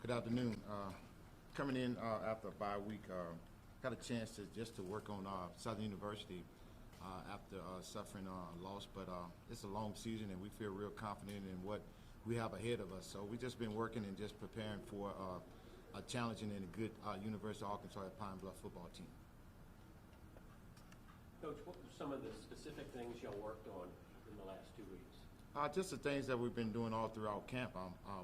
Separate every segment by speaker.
Speaker 1: Good afternoon. Coming in after a bye week, got a chance to work on Southern University after suffering a loss, but it's a long season and we feel real confident in what we have ahead of us. So we've just been working and just preparing for a challenging and a good University of Arkansas Pine Bluff football team.
Speaker 2: Coach, what were some of the specific things y'all worked on in the last 2 weeks?
Speaker 1: Just the things that we've been doing all throughout camp.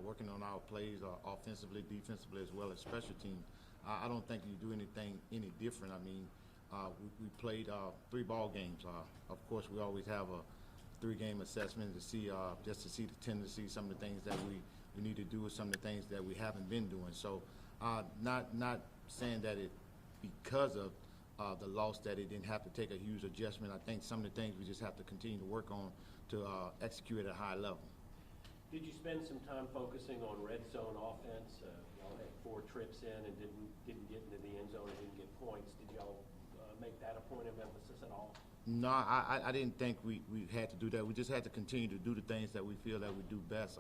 Speaker 1: Working on our plays offensively, defensively, as well as special teams. I don't think you do anything any different. I mean, we played 3 ball games. Of course, we always have a 3-game assessment to see just to see the tendency, some of the things that we need to do, some of the things that we haven't been doing. So, not saying that it because of the loss that it didn't have to take a huge adjustment. I think some of the things we just have to continue to work on to execute at a high level.
Speaker 2: Did you spend some time focusing on red zone offense? Y'all had 4 trips in and didn't get into the end zone and didn't get points. Did y'all make that a point of emphasis at all?
Speaker 1: No, I didn't think we had to do that. We just had to continue to do the things that we feel that we do best.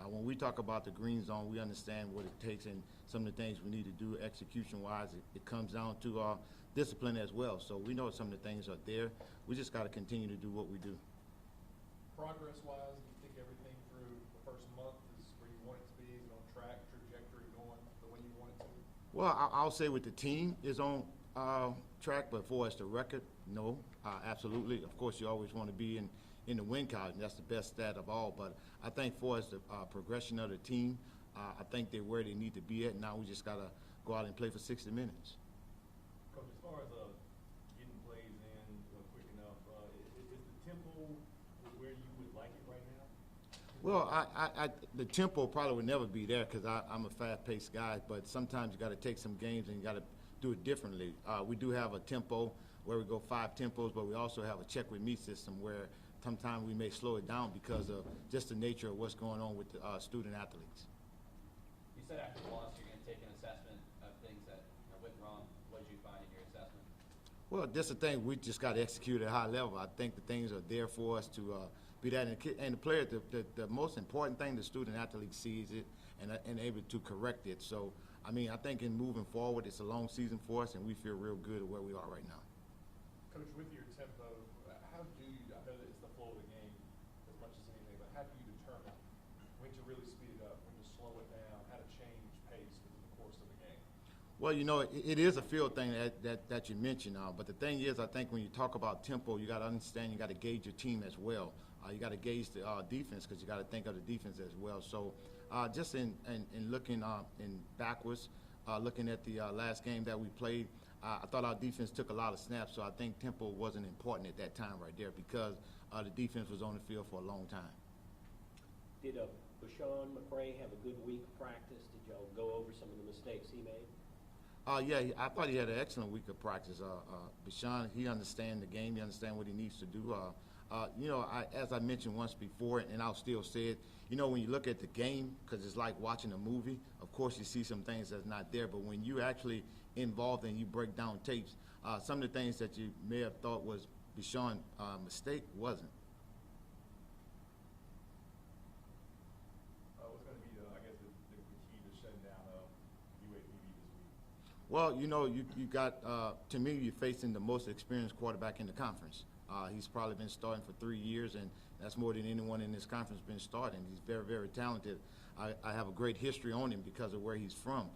Speaker 1: When we talk about the green zone, we understand what it takes and some of the things we need to do execution-wise. It comes down to discipline as well. So we know some of the things are there. We just got to continue to do what we do.
Speaker 3: Progress-wise, do you think everything through the first month is where you want it to be? Is it on track, trajectory going the way you want it to?
Speaker 1: Well, I'll say with the team is on track, but for us the record, no, absolutely. Of course, you always want to be in the win column. That's the best stat of all. But I think for us the progression of the team, I think they're where they need to be at. Now we just got to go out and play for 60 minutes.
Speaker 3: Coach, as far as getting plays in quick enough, is the tempo where you would like it right now?
Speaker 1: Well, the tempo probably would never be there because I'm a fast-paced guy, but sometimes you got to take some games and you got to do it differently. We do have a tempo where we go 5 tempos, but we also have a check with me system where sometimes we may slow it down because of just the nature of what's going on with the student athletes.
Speaker 4: You said after the loss you're going to take an assessment of things that went wrong. What did you find in your assessment?
Speaker 1: Well, that's the thing. We just got to execute at a high level. I think the things are there for us to be that. And the player, the most important thing the student athlete sees it and able to correct it. So, I mean, I think in moving forward, it's a long season for us, and we feel real good at where we are right now.
Speaker 3: Coach, with your tempo, how do you, I know that it's the flow of the game as much as anything, but how do you determine when to really speed it up, when to slow it down, how to change pace within the course of the game?
Speaker 1: Well, you know, it is a field thing that you mentioned, but the thing is, I think when you talk about tempo, you got to understand, you got to gauge your team as well. You got to gauge the defense because you got to think of the defense as well. So just in looking in backwards, looking at the last game that we played, I thought our defense took a lot of snaps, so I think tempo wasn't important at that time right there because the defense was on the field for a long time.
Speaker 2: Did Bashawn McCray have a good week of practice? Did y'all go over some of the mistakes he made?
Speaker 1: Yeah, I thought he had an excellent week of practice. Bashawn, he understands the game. He understands what he needs to do. You know, as I mentioned once before, and I'll still say it, you know, when you look at the game, because it's like watching a movie, of course you see some things that's not there, but when you actually involved and you break down tapes, some of the things that you may have thought was Bashawn's mistake wasn't.
Speaker 3: What's going to be, I guess, the key to shutting down UAPB this week?
Speaker 1: Well, you know, you got, to me, you're facing the most experienced quarterback in the conference. He's probably been starting for 3 years, and that's more than anyone in this conference been starting. He's very, very talented. I have a great history on him because of where he's from.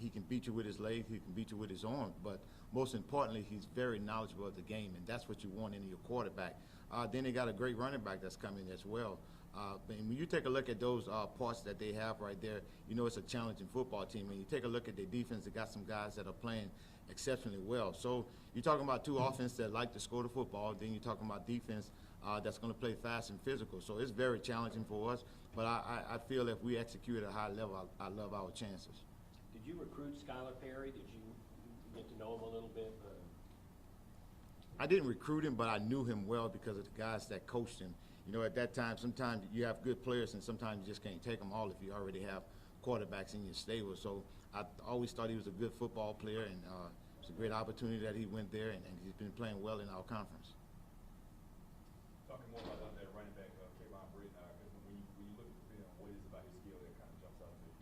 Speaker 1: He can beat you with his legs, he can beat you with his arm, but most importantly, he's very knowledgeable of the game, and that's what you want in your quarterback. Then they got a great running back that's coming as well. And when you take a look at those parts that they have right there, you know it's a challenging football team. And you take a look at their defense, they got some guys that are playing exceptionally well. So you're talking about 2 offenses that like to score the football, then you're talking about defense that's going to play fast and physical. So it's very challenging for us, but I feel if we execute at a high level, I love our chances.
Speaker 2: Did you recruit Skylar Perry? Did you get to know him a little bit?
Speaker 1: I didn't recruit him, but I knew him well because of the guys that coached him. You know, at that time, sometimes you have good players, and sometimes you just can't take them all if you already have quarterbacks in your stable. So I always thought he was a good football player, and it's a great opportunity that he went there, and he's been playing well in our conference.
Speaker 3: Talking more about that running back, Kayvon Britton, when you look at the film, what is it about his skill that kind of jumps out at you?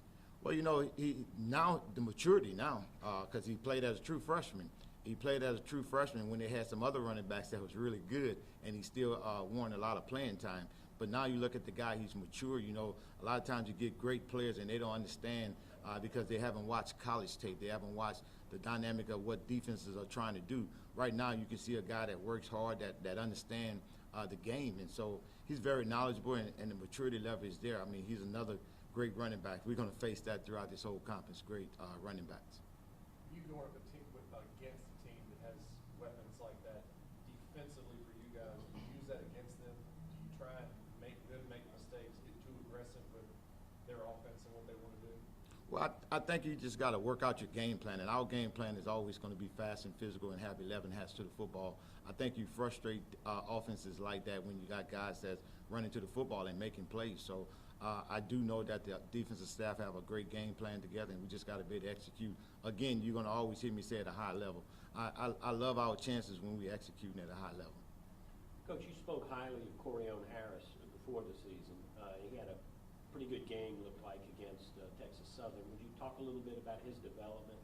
Speaker 1: Well, you know, he now the maturity now, because he played as a true freshman. He played as a true freshman when they had some other running backs that was really good, and he still won a lot of playing time. But now you look at the guy; he's mature. You know, a lot of times you get great players and they don't understand because they haven't watched college tape. They haven't watched the dynamic of what defenses are trying to do. Right now, you can see a guy that works hard, that understands the game, and so he's very knowledgeable, and the maturity level is there. I mean, he's another great running back. We're going to face that throughout this whole conference. Great running backs.
Speaker 3: You going up against a team that has weapons like that defensively for you guys. Do you use that against them? Do you try and make them make mistakes, get too aggressive with their offense and what they want to do?
Speaker 1: Well, I think you just got to work out your game plan, and our game plan is always going to be fast and physical and have 11 hats to the football. I think you frustrate offenses like that when you got guys that's running to the football and making plays. So I do know that the defensive staff have a great game plan together, and we just got to be able to execute. Again, you're going to always hear me say at a high level. I love our chances when we executing at a high level.
Speaker 2: Coach, you spoke highly of Corione Harris before the season. He had a pretty good game, looked like, against Texas Southern. Would you talk a little bit about his development?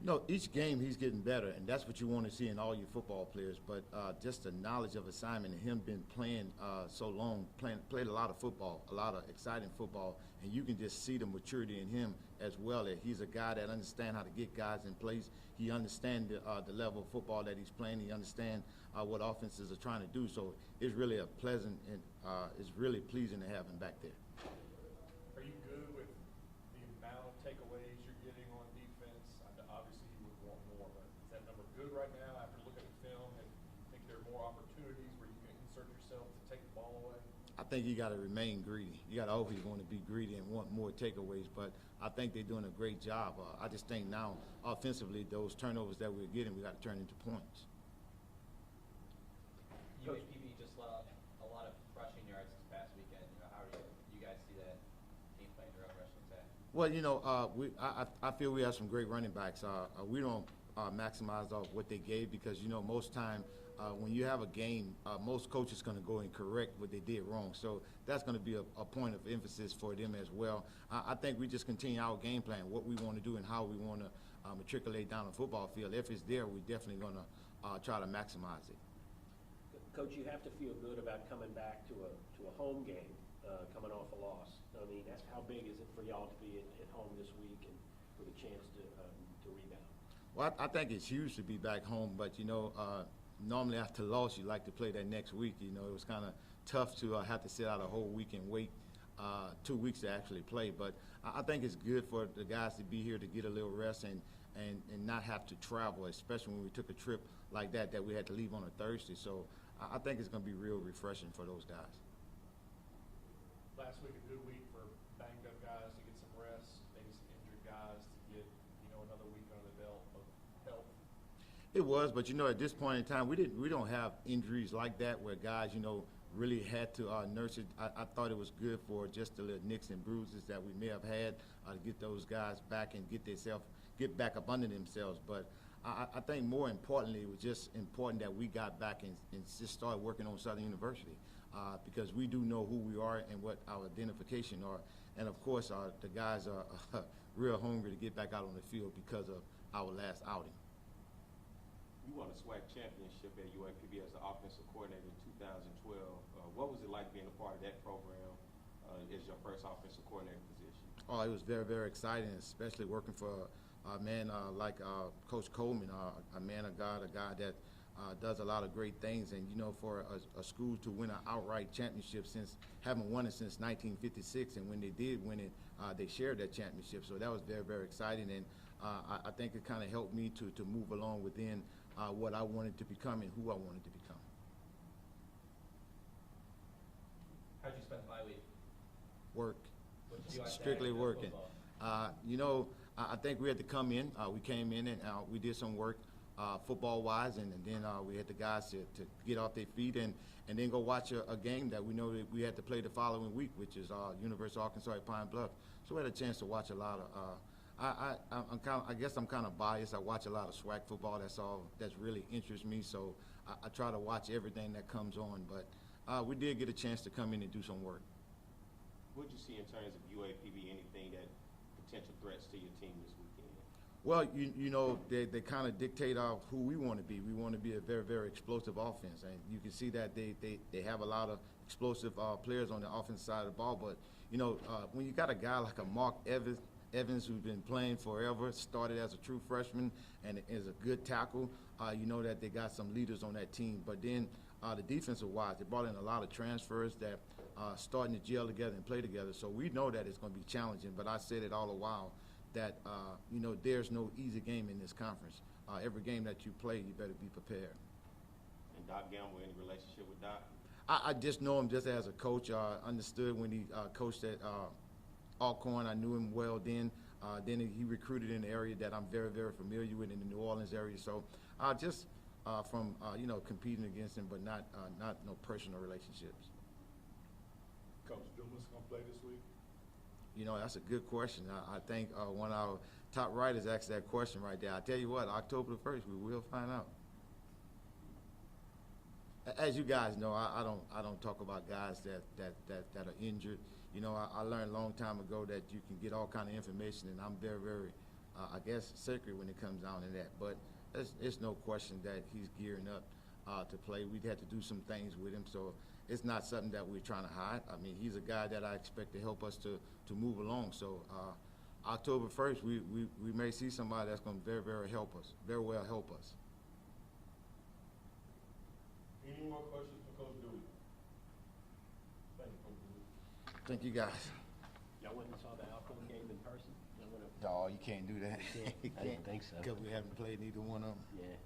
Speaker 1: No, each game he's getting better, and that's what you want to see in all your football players. But just the knowledge of assignment and him been playing so long, played a lot of football, a lot of exciting football, and you can just see the maturity in him as well. That he's a guy that understands how to get guys in place. He understands the level of football that he's playing. He understands what offenses are trying to do. So it's really a pleasant and it's really pleasing to have him back there.
Speaker 3: Are you good with the amount of takeaways you're getting on defense? Obviously, you would want more, but is that number good right now after looking at film? And think there are more opportunities where you can insert yourself to take the ball away?
Speaker 1: I think you got to remain greedy. You got to always want to be greedy and want more takeaways, but I think they're doing a great job. I just think now, offensively, those turnovers that we're getting, we got to turn into points.
Speaker 4: UAPB just let a lot of rushing yards this past weekend. You know, how do you guys see that game plan your own rushing attack?
Speaker 1: Well, you know, I feel we have some great running backs. We don't maximize off what they gave because, you know, most time when you have a game, most coaches going to go and correct what they did wrong. So that's going to be a point of emphasis for them as well. I think we just continue our game plan, what we want to do and how we want to matriculate down the football field. If it's there, we're definitely going to try to maximize it.
Speaker 2: Coach, you have to feel good about coming back to a home game, coming off a loss. I mean, how big is it for y'all to be at home this week and with a chance to rebound?
Speaker 1: Well, I think it's huge to be back home, but, you know, normally after a loss, you like to play that next week. You know, it was kind of tough to have to sit out a whole week and wait 2 weeks to actually play. But I think it's good for the guys to be here to get a little rest and not have to travel, especially when we took a trip like that we had to leave on a Thursday. So I think it's going to be real refreshing for those guys.
Speaker 3: Last week, a good week for banged up guys to get some rest, maybe some injured guys to get, you know, another week under the belt of health.
Speaker 1: It was, but you know, at this point in time, we don't have injuries like that where guys, you know, really had to nurse it. I thought it was good for just the little nicks and bruises that we may have had to get those guys back and get back up under themselves. But I think more importantly, it was just important that we got back and just started working on Southern University because we do know who we are and what our identification are. And of course, the guys are real hungry to get back out on the field because of our last outing.
Speaker 5: You won a SWAC championship at UAPB as the offensive coordinator in 2012. What was it like being a part of that program as your first offensive coordinator position?
Speaker 1: Oh, it was very, very exciting, especially working for a man like Coach Coleman, a man of God, a guy that does a lot of great things. And, you know, for a school to win an outright championship haven't won it since 1956, and when they did win it, they shared that championship. So that was very, very exciting, and I think it kind of helped me to move along within what I wanted to become and who I wanted to become.
Speaker 4: How'd you spend the bye week?
Speaker 1: Work.
Speaker 4: What did you do
Speaker 1: Strictly
Speaker 4: outside of
Speaker 1: working.
Speaker 4: football?
Speaker 1: You know, I think we had to come in. We came in and we did some work football-wise, and then we had the guys to get off their feet and then go watch a game that we know that we had to play the following week, which is University of Arkansas Pine Bluff. So we had a chance to watch a lot of I guess I'm kind of biased. I watch a lot of SWAC football. That's really interests me. So I try to watch everything that comes on. But we did get a chance to come in and do some work.
Speaker 5: What did you see in terms of UAPB? Anything that potential threats to your team this weekend?
Speaker 1: Well, you know, they kind of dictate who we want to be. We want to be a very, very explosive offense. And you can see that they have a lot of explosive players on the offensive side of the ball. But, you know, when you got a guy like a Mark Evans who's been playing forever, started as a true freshman and is a good tackle, you know that they got some leaders on that team. But then the defensive-wise, they brought in a lot of transfers that starting to gel together and play together. So we know that it's going to be challenging. But I said it all the while that, you know, there's no easy game in this conference. Every game that you play, you better be prepared.
Speaker 5: And Doc Gamble, any relationship with Doc?
Speaker 1: I just know him just as a coach. Understood when he coached at Alcorn. I knew him well then. Then he recruited in an area that I'm very, very familiar with in the New Orleans area. So just from, you know, competing against him, but not no personal relationships.
Speaker 3: Coach Dumas gonna play this week?
Speaker 1: You know, that's a good question. I think one of our top writers asked that question right there. I tell you what, October the 1st, we will find out. As you guys know, I don't talk about guys that are injured. You know, I learned a long time ago that you can get all kind of information, and I'm very, very, I guess, sacred when it comes down to that. But it's no question that he's gearing up to play. We'd had to do some things with him, so it's not something that we're trying to hide. I mean, he's a guy that I expect to help us to move along. So October 1st, we may see somebody that's going to very, very well help us.
Speaker 3: Any more questions for Coach Dooley? Thank you, Coach Dooley.
Speaker 1: Thank you, guys.
Speaker 2: Y'all went and saw the Alcorn game in person? Y'all went up-
Speaker 1: Oh, you can't do that.
Speaker 2: Yeah, I didn't think so.
Speaker 1: Because we haven't played neither one of them.
Speaker 2: Yeah.